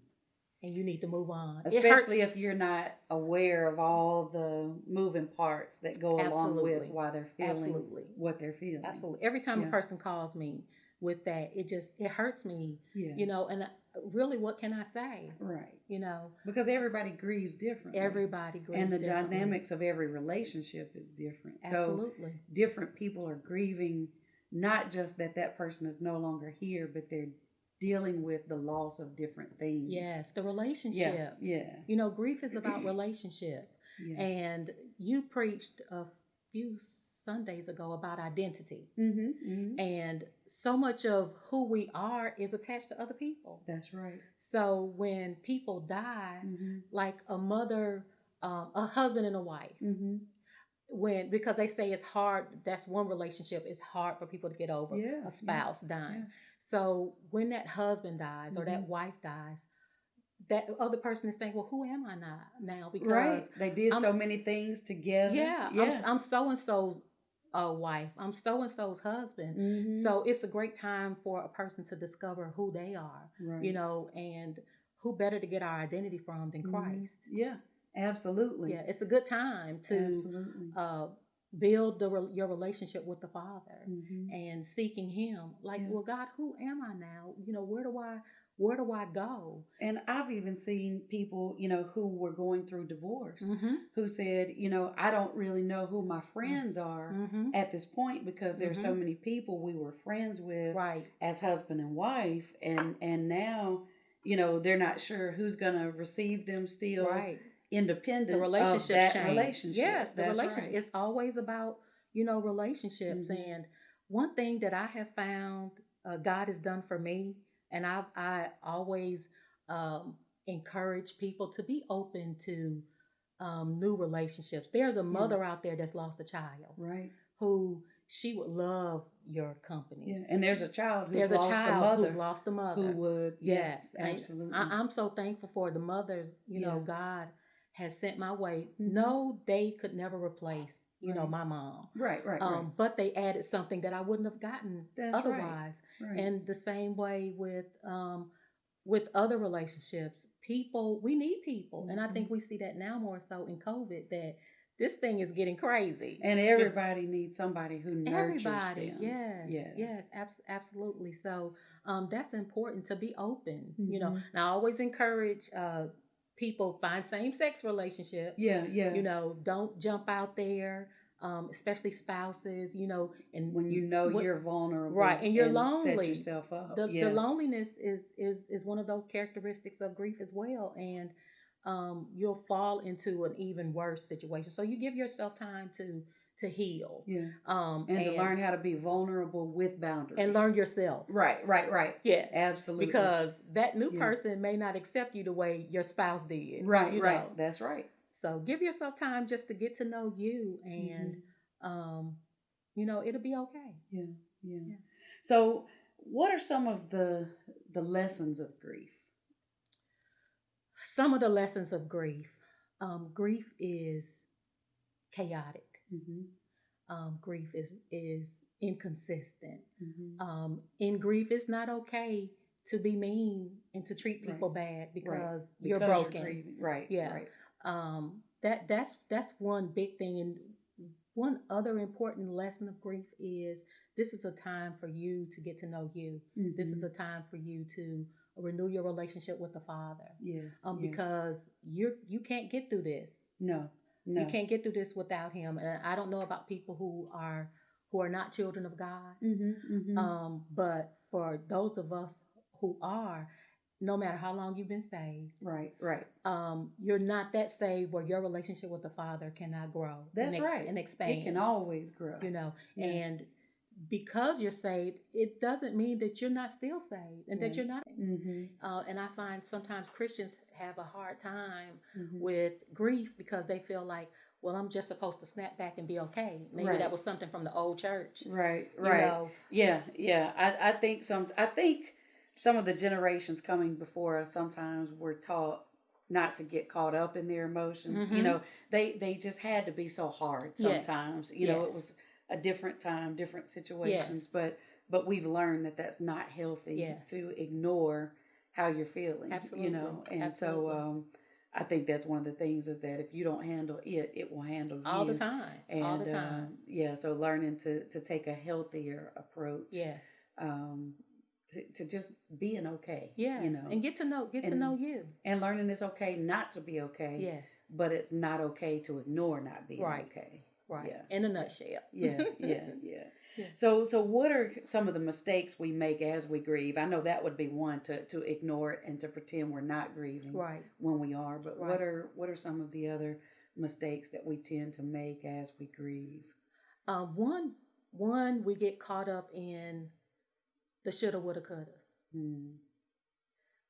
Speaker 2: And you need to move on.
Speaker 1: Especially if you're not aware of all the moving parts that go along with why they're feeling what they're feeling.
Speaker 2: Absolutely. Every time a person calls me with that, it hurts me.
Speaker 1: Yeah.
Speaker 2: You know, and really, what can I say?
Speaker 1: Right.
Speaker 2: You know,
Speaker 1: because everybody grieves differently.
Speaker 2: Everybody grieves
Speaker 1: and the
Speaker 2: differently.
Speaker 1: Dynamics of every relationship is different.
Speaker 2: Absolutely.
Speaker 1: So different people are grieving, not just that person is no longer here, but they're dealing with the loss of different things.
Speaker 2: Yes, the relationship.
Speaker 1: Yeah.
Speaker 2: You know, grief is about relationship.
Speaker 1: Yes.
Speaker 2: And you preached a few Sundays ago about identity.
Speaker 1: Mm-hmm, mm-hmm.
Speaker 2: And so much of who we are is attached to other people.
Speaker 1: That's right.
Speaker 2: So when people die,
Speaker 1: mm-hmm.
Speaker 2: like a mother, a husband and a wife,
Speaker 1: mm-hmm.
Speaker 2: because they say it's hard, that's one relationship, it's hard for people to get over a spouse dying.
Speaker 1: Yeah.
Speaker 2: So when that husband dies or that wife dies, that other person is saying, well, who am I now? Because
Speaker 1: they did so many things together.
Speaker 2: Yeah. I'm so-and-so's wife. I'm so-and-so's husband.
Speaker 1: Mm-hmm.
Speaker 2: So it's a great time for a person to discover who they are, you know, and who better to get our identity from than Christ.
Speaker 1: Yeah, absolutely.
Speaker 2: Yeah, it's a good time to build your relationship with the Father and seeking Him. Like, well, God, who am I now? You know, where do I go?
Speaker 1: And I've even seen people, you know, who were going through divorce, who said, you know, I don't really know who my friends are at this point because there's so many people we were friends with as husband and wife, and now, you know, they're not sure who's going to receive them still. Independent
Speaker 2: the relationship
Speaker 1: of that relationship.
Speaker 2: Yes, the relationship. It's always about, you know, relationships. And one thing that I have found God has done for me, and I always encourage people to be open to new relationships. There's a mother out there that's lost a child, who she would love your company.
Speaker 1: Yeah, and there's a child who's lost a mother
Speaker 2: who would.
Speaker 1: Yes, absolutely.
Speaker 2: I'm so thankful for the mothers. You know, God has sent my way. No, they could never replace, you know, my mom. Right. But they added something that I wouldn't have gotten otherwise. Right. And the same way with other relationships. People, we need people. And I think we see that now more so in COVID, that this thing is getting crazy.
Speaker 1: And everybody needs somebody who nurtures them.
Speaker 2: Yes, absolutely. So that's important, to be open, you know. And I always encourage people, find same-sex relationship. You know, don't jump out there, especially spouses, you know. And
Speaker 1: when you know you're vulnerable.
Speaker 2: And you're lonely.
Speaker 1: Set yourself up.
Speaker 2: The loneliness is one of those characteristics of grief as well. And you'll fall into an even worse situation. So you give yourself time to heal.
Speaker 1: And to learn how to be vulnerable with boundaries.
Speaker 2: And learn yourself. Right.
Speaker 1: Yeah, absolutely.
Speaker 2: Because that new person may not accept you the way your spouse did.
Speaker 1: Right. That's right.
Speaker 2: So give yourself time just to get to know you, and you know, it'll be okay.
Speaker 1: Yeah. So what are some of the lessons of grief?
Speaker 2: Some of the lessons of grief. Grief is chaotic. Grief is inconsistent. In grief, it's not okay to be mean and to treat people bad because you're broken. Right. That's one big thing. And one other important lesson of grief is this is a time for you to get to know you. This is a time for you to renew your relationship with the Father. Because you can't get through this. No. You can't get through this without Him. And I don't know about people who are not children of God. But for those of us who are, no matter how long you've been saved, you're not that saved where your relationship with the Father cannot grow.
Speaker 1: That's
Speaker 2: and expand.
Speaker 1: It can always grow.
Speaker 2: You know, and because you're saved, it doesn't mean that you're not still saved and that you're not. And I find sometimes Christians have a hard time with grief because they feel like, well, I'm just supposed to snap back and be okay. Maybe that was something from the old church.
Speaker 1: Right.
Speaker 2: You know?
Speaker 1: Yeah. I think some of the generations coming before us sometimes were taught not to get caught up in their emotions. You know, they just had to be so hard sometimes. You know, it was a different time, different situations, but we've learned that that's not healthy to ignore how you're feeling.
Speaker 2: Absolutely.
Speaker 1: You know, and so I think that's one of the things is that if you don't handle it, it will handle you
Speaker 2: all the time.
Speaker 1: And,
Speaker 2: all the time.
Speaker 1: So learning to take a healthier approach.
Speaker 2: Yes.
Speaker 1: To just being okay.
Speaker 2: Yes.
Speaker 1: You know,
Speaker 2: and get to know you.
Speaker 1: And learning it's okay not to be okay.
Speaker 2: Yes.
Speaker 1: But it's not okay to ignore not being okay.
Speaker 2: Right.
Speaker 1: Yeah.
Speaker 2: In a nutshell.
Speaker 1: Yeah. So what are some of the mistakes we make as we grieve? I know that would be one to ignore it and to pretend we're not grieving when we are. But what are some of the other mistakes that we tend to make as we grieve?
Speaker 2: One we get caught up in the shoulda, woulda, coulda.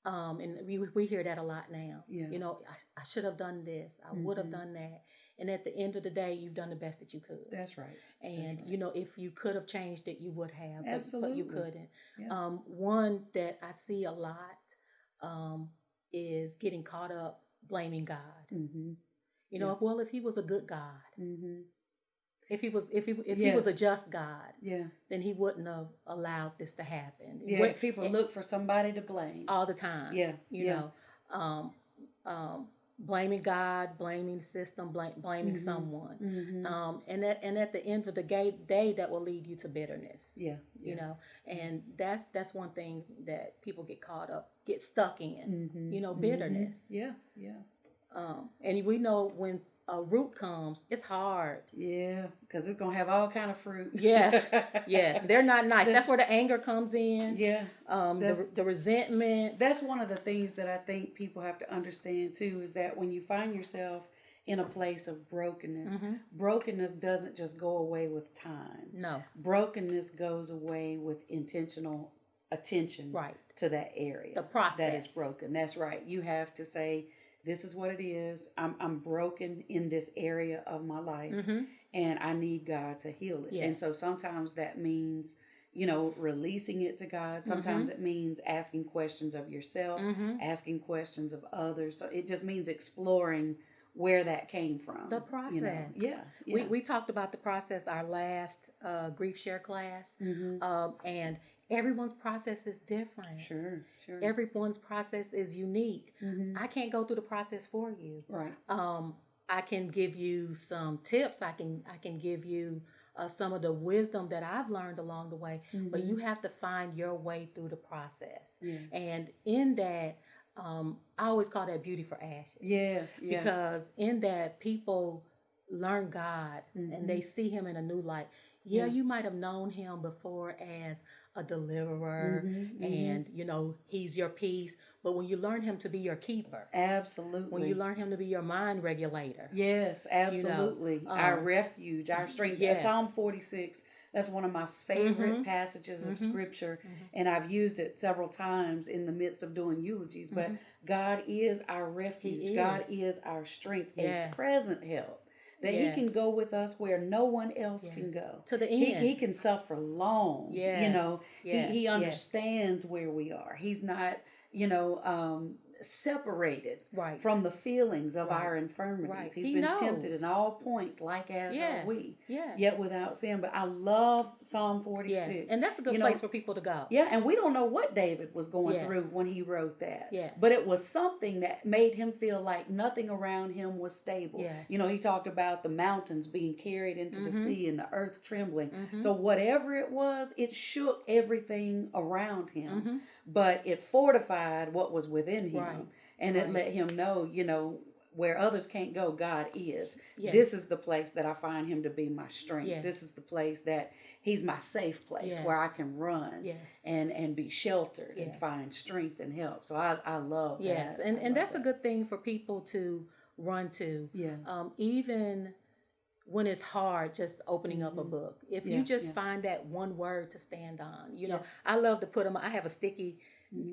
Speaker 2: And we hear that a lot now.
Speaker 1: Yeah.
Speaker 2: You know, I should have done this. I would have done that. And at the end of the day, you've done the best that you could.
Speaker 1: That's right.
Speaker 2: And, you know, if you could have changed it, you would have.
Speaker 1: Absolutely.
Speaker 2: But you couldn't.
Speaker 1: Yeah.
Speaker 2: One that I see a lot is getting caught up blaming God. You know, if he was a good God, if he was a just God, then he wouldn't have allowed this to happen.
Speaker 1: Yeah, people look for somebody to blame
Speaker 2: all the time.
Speaker 1: Yeah,
Speaker 2: you know, blaming God, blaming the system, blaming someone, and at the end of the day, that will lead you to bitterness.
Speaker 1: Yeah.
Speaker 2: You know, and that's one thing that people get stuck in. You know, bitterness.
Speaker 1: Yeah.
Speaker 2: And we know when a root comes, it's hard.
Speaker 1: Yeah, because it's gonna have all kind of fruit.
Speaker 2: Yes, they're not nice. That's where the anger comes in.
Speaker 1: Yeah,
Speaker 2: the resentment.
Speaker 1: That's one of the things that I think people have to understand too, is that when you find yourself in a place of brokenness, brokenness doesn't just go away with time.
Speaker 2: No,
Speaker 1: brokenness goes away with intentional attention to that area.
Speaker 2: The process
Speaker 1: that is broken. That's right. You have to say, this is what it is. I'm broken in this area of my life, and I need God to heal it. And so sometimes that means, you know, releasing it to God. Sometimes it means asking questions of yourself, asking questions of others. So it just means exploring where that came from.
Speaker 2: The process.
Speaker 1: You know? Yeah.
Speaker 2: We talked about the process our last grief share class, and everyone's process is different.
Speaker 1: Sure.
Speaker 2: Everyone's process is unique. I can't go through the process for you.
Speaker 1: Right.
Speaker 2: I can give you some tips. I can give you some of the wisdom that I've learned along the way. But you have to find your way through the process.
Speaker 1: Yes.
Speaker 2: And in that, I always call that beauty for ashes.
Speaker 1: Yeah.
Speaker 2: Because in that, people learn God and they see Him in a new light. You might have known Him before as a deliverer and, you know, He's your peace. But when you learn Him to be your keeper.
Speaker 1: Absolutely.
Speaker 2: When you learn Him to be your mind regulator.
Speaker 1: Yes, absolutely. You know, our refuge, our strength.
Speaker 2: Yes.
Speaker 1: Psalm 46, that's one of my favorite passages of scripture. And I've used it several times in the midst of doing eulogies. But God is our refuge. God is our strength, a present help. That He can go with us where no one else can go.
Speaker 2: To the end.
Speaker 1: He can suffer long. You know, he understands where we are. He's not, you know, separated from the feelings of our infirmities. He's been tempted in all points, like as are we, yet without sin. But I love Psalm 46.
Speaker 2: Yes. And that's a good place for people to go.
Speaker 1: Yeah, and we don't know what David was going through when he wrote that. But it was something that made him feel like nothing around him was stable. You know, he talked about the mountains being carried into the sea and the earth trembling. So whatever it was, it shook everything around him. But it fortified what was within him. And it let him know, you know, where others can't go, God is. This is the place that I find Him to be my strength. This is the place that He's my safe place where I can run and be sheltered and find strength and help. So I love that.
Speaker 2: And that's a good thing for people to run to. Even when it's hard, just opening up a book. If
Speaker 1: Yeah,
Speaker 2: you just
Speaker 1: yeah.
Speaker 2: find that one word to stand on, you know,
Speaker 1: Yes.
Speaker 2: I love to put them. I have a sticky.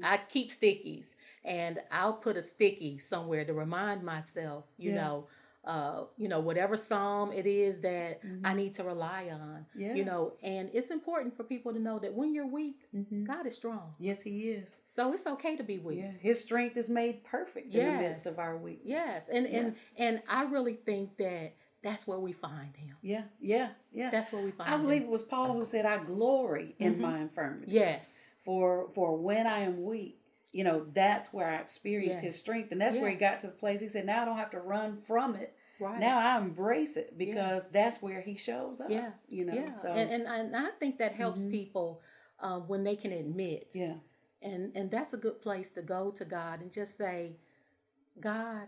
Speaker 2: I keep stickies, and I'll put a sticky somewhere to remind myself,
Speaker 1: Yeah.
Speaker 2: whatever psalm it is that I need to rely on,
Speaker 1: Yeah.
Speaker 2: and it's important for people to know that when you're weak, God is strong.
Speaker 1: Yes, he is.
Speaker 2: So it's okay to be weak.
Speaker 1: Yeah. His strength is made perfect in the midst of our weakness.
Speaker 2: Yes, and I really think that that's where we find him.
Speaker 1: Yeah. Yeah. Yeah.
Speaker 2: That's where we find
Speaker 1: I
Speaker 2: him.
Speaker 1: believe it was Paul who said, I glory in my infirmities.
Speaker 2: Yes.
Speaker 1: For when I am weak, that's where I experience his strength. And that's where he got to the place. He said, now I don't have to run from it.
Speaker 2: Right.
Speaker 1: Now I embrace it because that's where he shows up.
Speaker 2: Yeah.
Speaker 1: So
Speaker 2: and I think that helps people when they can admit.
Speaker 1: Yeah.
Speaker 2: And that's a good place to go to God and just say, God,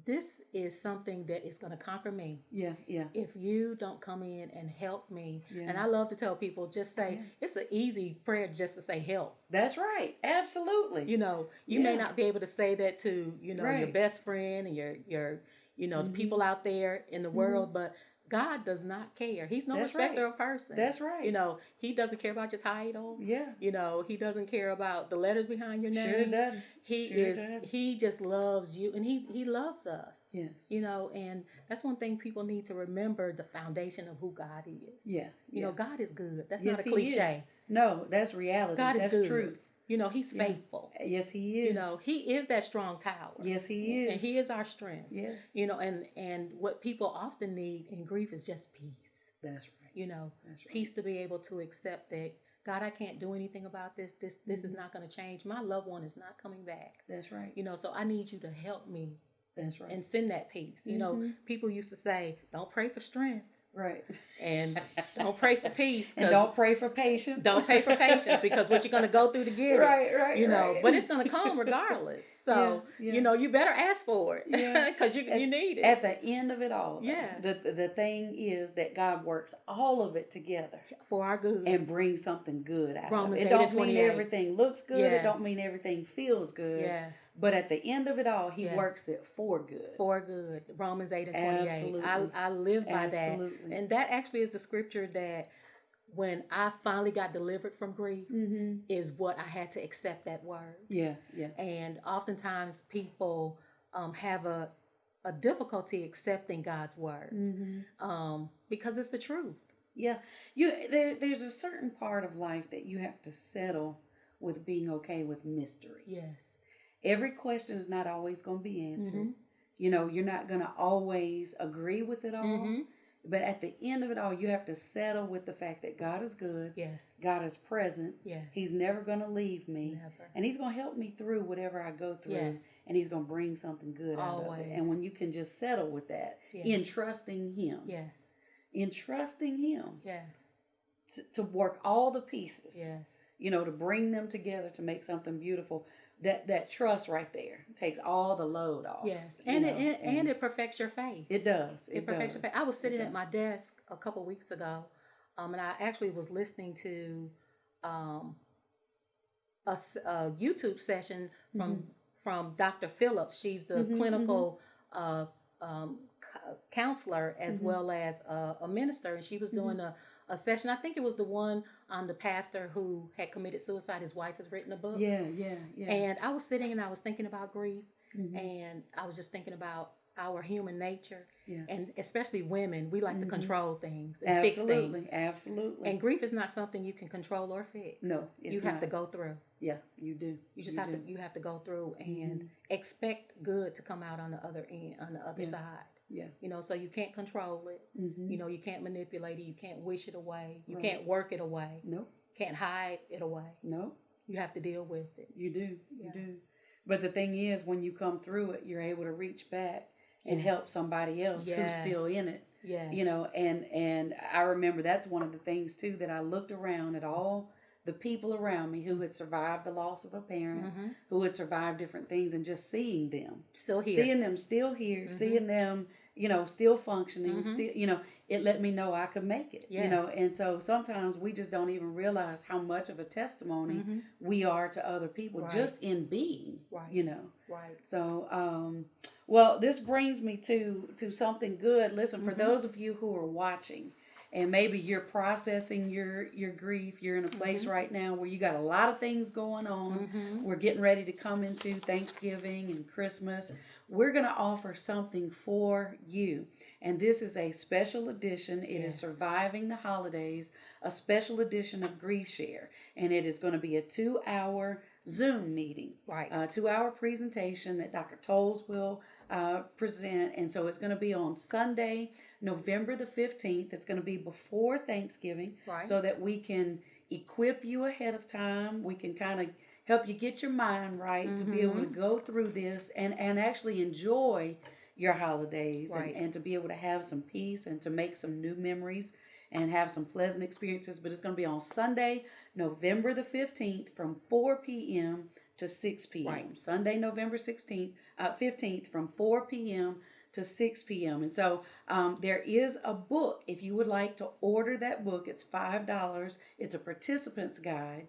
Speaker 2: this is something that is going to conquer me.
Speaker 1: Yeah, yeah.
Speaker 2: If you don't come in and help me.
Speaker 1: Yeah.
Speaker 2: And I love to tell people, just say, it's an easy prayer just to say help.
Speaker 1: That's right. Absolutely.
Speaker 2: You may not be able to say that to, your best friend and your the people out there in the world, but God does not care. He's no respecter of person.
Speaker 1: That's right.
Speaker 2: He doesn't care about your title.
Speaker 1: Yeah.
Speaker 2: He doesn't care about the letters behind your name.
Speaker 1: Sure doesn't.
Speaker 2: He just loves you, and he loves us.
Speaker 1: Yes.
Speaker 2: And that's one thing people need to remember, the foundation of who God is.
Speaker 1: Yeah.
Speaker 2: God is good. That's not a cliche.
Speaker 1: No, that's reality.
Speaker 2: God is
Speaker 1: that's
Speaker 2: good.
Speaker 1: Truth.
Speaker 2: He's faithful.
Speaker 1: Yes, he is.
Speaker 2: He is that strong tower.
Speaker 1: Yes, he is.
Speaker 2: And he is our strength.
Speaker 1: Yes.
Speaker 2: And what people often need in grief is just peace.
Speaker 1: That's right. That's right.
Speaker 2: Peace to be able to accept that, God, I can't do anything about this. This is not going to change. My loved one is not coming back.
Speaker 1: That's right.
Speaker 2: So I need you to help me.
Speaker 1: That's right.
Speaker 2: And send that peace. People used to say, don't pray for strength.
Speaker 1: Right.
Speaker 2: And don't pray for peace.
Speaker 1: And don't pray for patience.
Speaker 2: Don't pray for patience, because what you're going to go through to get it.
Speaker 1: Right, right.
Speaker 2: But it's going to come regardless. So, you better ask for it because you need it.
Speaker 1: At the end of it all,
Speaker 2: yes.
Speaker 1: the thing is that God works all of it together
Speaker 2: for our good
Speaker 1: and brings something good out of it. It
Speaker 2: 8
Speaker 1: don't
Speaker 2: and
Speaker 1: mean everything looks good.
Speaker 2: Yes.
Speaker 1: It don't mean everything feels good.
Speaker 2: Yes.
Speaker 1: But at the end of it all, he works it for good.
Speaker 2: For good. Romans 8 and 28.
Speaker 1: Absolutely.
Speaker 2: I live by
Speaker 1: Absolutely.
Speaker 2: that. And that actually is the scripture that when I finally got delivered from grief is what I had to accept that word.
Speaker 1: Yeah, yeah.
Speaker 2: And oftentimes people have a difficulty accepting God's word because it's the truth.
Speaker 1: Yeah. There's a certain part of life that you have to settle with being okay with mystery.
Speaker 2: Yes.
Speaker 1: Every question is not always going to be answered. You're not going to always agree with it all. But at the end of it all, you have to settle with the fact that God is good.
Speaker 2: Yes.
Speaker 1: God is present.
Speaker 2: Yes.
Speaker 1: He's never going to leave me.
Speaker 2: Never.
Speaker 1: And he's going to help me through whatever I go through.
Speaker 2: Yes.
Speaker 1: And he's going to bring something good out of it. And when you can just settle with that, in trusting him.
Speaker 2: Yes.
Speaker 1: In trusting him.
Speaker 2: Yes.
Speaker 1: To work all the pieces.
Speaker 2: Yes.
Speaker 1: To bring them together to make something beautiful. That trust right there takes all the load off.
Speaker 2: Yes, and it perfects your faith.
Speaker 1: It does.
Speaker 2: It perfects your faith. I was sitting at my desk a couple weeks ago, and I actually was listening to a YouTube session from Dr. Phillips. She's the clinical counselor as well as a minister, and she was doing a session. I think it was the one on the pastor who had committed suicide. His wife has written a book.
Speaker 1: Yeah.
Speaker 2: And I was sitting and I was thinking about grief, and I was just thinking about our human nature, and especially women. We like to control things and fix things.
Speaker 1: Absolutely.
Speaker 2: And grief is not something you can control or fix.
Speaker 1: No,
Speaker 2: you have to go through.
Speaker 1: Yeah, you do.
Speaker 2: You just have to go through and expect good to come out on the other end, on the other side.
Speaker 1: Yeah.
Speaker 2: So you can't control it. You can't manipulate it. You can't wish it away. You can't work it away.
Speaker 1: Nope.
Speaker 2: Can't hide it away.
Speaker 1: Nope.
Speaker 2: You have to deal with it.
Speaker 1: You do. You do. But the thing is, when you come through it, you're able to reach back and help somebody else who's still in it.
Speaker 2: Yes.
Speaker 1: And I remember that's one of the things too, that I looked around at all the people around me who had survived the loss of a parent, who had survived different things, and just seeing them
Speaker 2: still here,
Speaker 1: seeing them still here, seeing them, still functioning,
Speaker 2: Mm-hmm.
Speaker 1: still, it let me know I could make it,
Speaker 2: Yes.
Speaker 1: and so sometimes we just don't even realize how much of a testimony
Speaker 2: Mm-hmm.
Speaker 1: we are to other people
Speaker 2: Right.
Speaker 1: just in being,
Speaker 2: Right. Right.
Speaker 1: So, well, this brings me to something good. Listen, for
Speaker 2: Mm-hmm.
Speaker 1: those of you who are watching, and maybe you're processing your grief, you're in a place
Speaker 2: Mm-hmm.
Speaker 1: right now where you got a lot of things going on.
Speaker 2: Mm-hmm.
Speaker 1: We're getting ready to come into Thanksgiving and Christmas. We're going to offer something for you. And this is a special edition. It is
Speaker 2: Yes.
Speaker 1: Surviving the Holidays, a special edition of Grief Share. And it is going to be a 2-hour Zoom meeting,
Speaker 2: Right.
Speaker 1: 2-hour presentation that Dr. Toles will present. And so it's going to be on Sunday, November the 15th. It's going to be before Thanksgiving,
Speaker 2: Right.
Speaker 1: so that we can equip you ahead of time. We can kind of help you get your mind right to be able to
Speaker 2: Mm-hmm.
Speaker 1: go through this and actually enjoy your holidays,
Speaker 2: Right.
Speaker 1: and to be able to have some peace and to make some new memories and have some pleasant experiences. But it's going to be on Sunday, November the 15th from 4 p.m. to 6 p.m.
Speaker 2: Right.
Speaker 1: Sunday, November 15th from 4 p.m. to 6 p.m. And so there is a book. If you would like to order that book, it's $5. It's a participant's guide.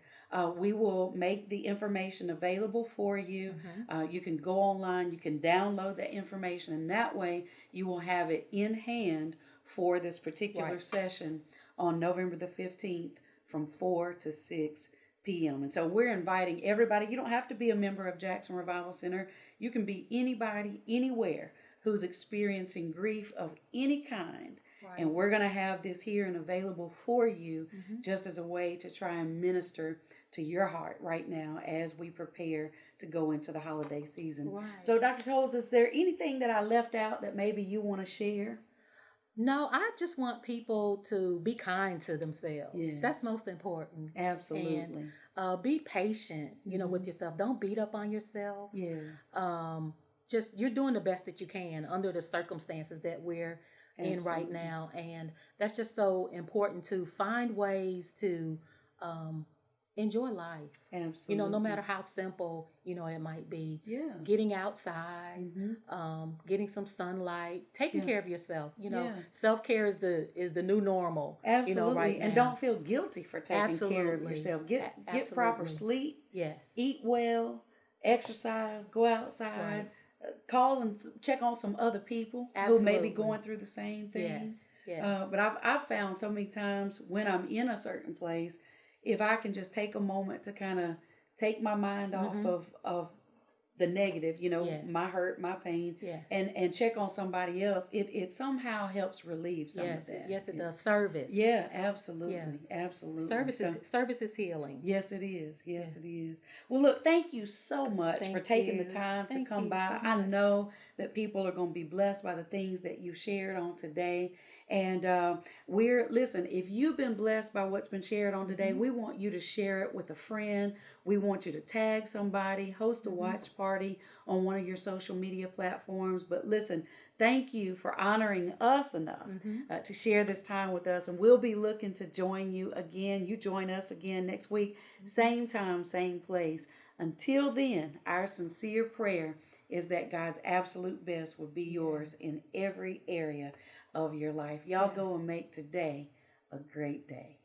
Speaker 1: We will make the information available for you.
Speaker 2: Mm-hmm.
Speaker 1: You can go online, you can download that information, and that way you will have it in hand for this particular
Speaker 2: Right.
Speaker 1: session on November the 15th from 4 to 6 p.m. And so we're inviting everybody. You don't have to be a member of Jackson Revival Center. You can be anybody, anywhere who's experiencing grief of any kind.
Speaker 2: Right.
Speaker 1: And we're going to have this here and available for you,
Speaker 2: Mm-hmm.
Speaker 1: just as a way to try and minister to your heart right now as we prepare to go into the holiday season.
Speaker 2: Right.
Speaker 1: So, Dr. Toles, is there anything that I left out that maybe you want to share?
Speaker 2: No, I just want people to be kind to themselves.
Speaker 1: Yes.
Speaker 2: That's most important.
Speaker 1: Absolutely.
Speaker 2: And be patient, with yourself. Don't beat up on yourself.
Speaker 1: Yeah.
Speaker 2: Just you're doing the best that you can under the circumstances that we're in right
Speaker 1: Absolutely.
Speaker 2: now, and that's just so important to find ways to enjoy life.
Speaker 1: Absolutely.
Speaker 2: No matter how simple it might be.
Speaker 1: Yeah.
Speaker 2: Getting outside,
Speaker 1: Mm-hmm.
Speaker 2: getting some sunlight, taking
Speaker 1: Yeah.
Speaker 2: care of yourself.
Speaker 1: Yeah.
Speaker 2: Self-care is the new normal.
Speaker 1: Absolutely.
Speaker 2: Right
Speaker 1: And
Speaker 2: now.
Speaker 1: don't feel guilty for taking care of
Speaker 2: Absolutely.
Speaker 1: yourself. Get proper
Speaker 2: Absolutely.
Speaker 1: sleep,
Speaker 2: Yes.
Speaker 1: eat well, exercise, go outside, call and check on some other people who may be
Speaker 2: Absolutely.
Speaker 1: going through the same thing.
Speaker 2: Yes.
Speaker 1: But I've found so many times when I'm in a certain place, if I can just take a moment to kind of take my mind off of the negative,
Speaker 2: Yes.
Speaker 1: my hurt, my pain,
Speaker 2: Yeah.
Speaker 1: and check on somebody else, it somehow helps relieve some
Speaker 2: Yes.
Speaker 1: of that.
Speaker 2: Yes, it does. Service.
Speaker 1: Yeah, absolutely.
Speaker 2: Yeah.
Speaker 1: Absolutely.
Speaker 2: Service is healing.
Speaker 1: Yes, it is. Yes,
Speaker 2: Yeah.
Speaker 1: it is. Well, look, thank you so much for
Speaker 2: Thank
Speaker 1: taking
Speaker 2: you.
Speaker 1: the time to
Speaker 2: Thank
Speaker 1: come
Speaker 2: you
Speaker 1: by.
Speaker 2: so
Speaker 1: I
Speaker 2: much.
Speaker 1: know that people are going to be blessed by the things that you shared on today. And listen, if you've been blessed by what's been shared on today, we want you to share it with a friend. We want you to tag somebody, host a watch party on one of your social media platforms. But listen, thank you for honoring us enough to share this time with us. And we'll be looking to join you again. You join us again next week, same time, same place. Until then, our sincere prayer is that God's absolute best will be yours in every area of your life. Y'all go and make today a great day.